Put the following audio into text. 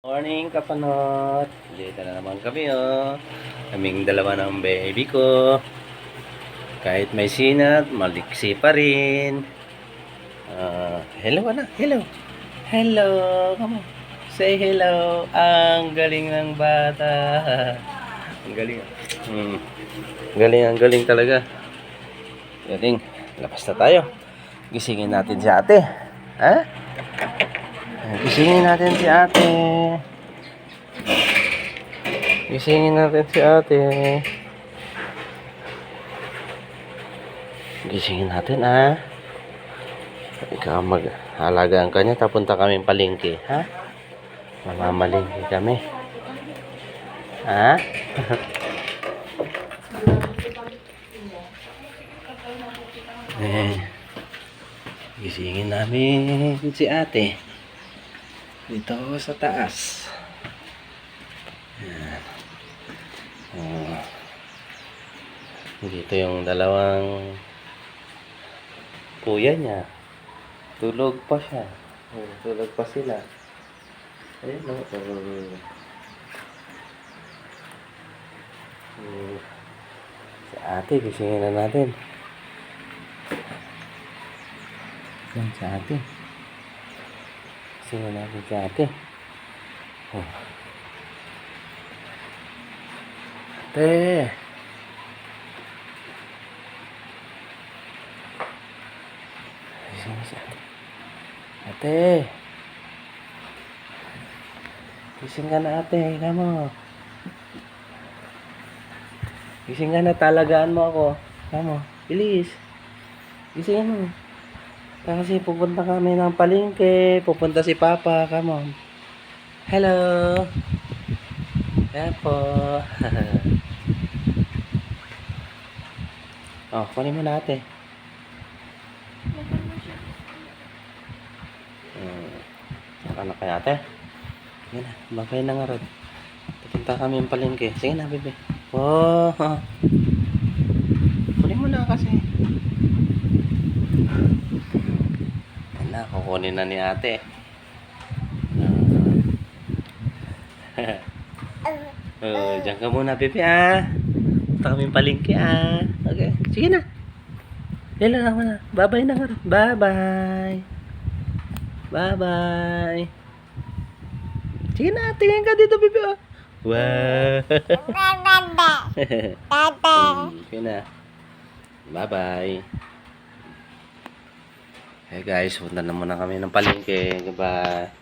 Morning, kapanot! Dito na naman kami, oh. Kaming dalawa ng baby ko. Kahit may sinat, maliksi pa rin. Hello, anak. Hello. Hello. Come on. Say hello. Ang galing ng bata. Ang galing. Ang galing talaga. Galing. Labas na tayo. Gisingin natin si ate. Ha? Gisingin natin si ate. Gisingin natin si ate. Gisingin natin, ha? Ikaw mag-halagaan ka niya. Tapunta kami palengke, ha? Mamamalengke kami. Ha? Gisingin namin si ate. Dito sa taas. Yan. Dito yung dalawang kuya niya. Tulog pa siya. Tulog pa sila. Ayun, no? Sa ate, gisingin na natin. Yan sa ate. Gisingin natin sa ate. Ate. Gisingin si ate. Ate. Gising ka na, ate. Higa mo. Gising ka na, talagaan mo ako. Higa mo. Bilis. Gisingin mo. Kasi pupunta kami ng palengke. Pupunta si Papa. Come on. Hello. Yan po. Oh, kunin mo na, ate. Saka na kaya, ate? Sige na, bagay na nga rin. Pupunta kami ng palengke. Sige na, bebe. Oh. Kunin mo na kasi. Yan na, kukunin na ni ate. Diyan ka muna, bebe, ah. Punta kami ng palengke, ah. Okay, sige na. Yan lang naman na. Bye-bye na nga rin. Bye-bye. Bye-bye. Sige na, tingin ka dito, bebe, oh. Wow. Sige na. Bye-bye. Hey guys, punta na muna kami ng palengke. Goodbye.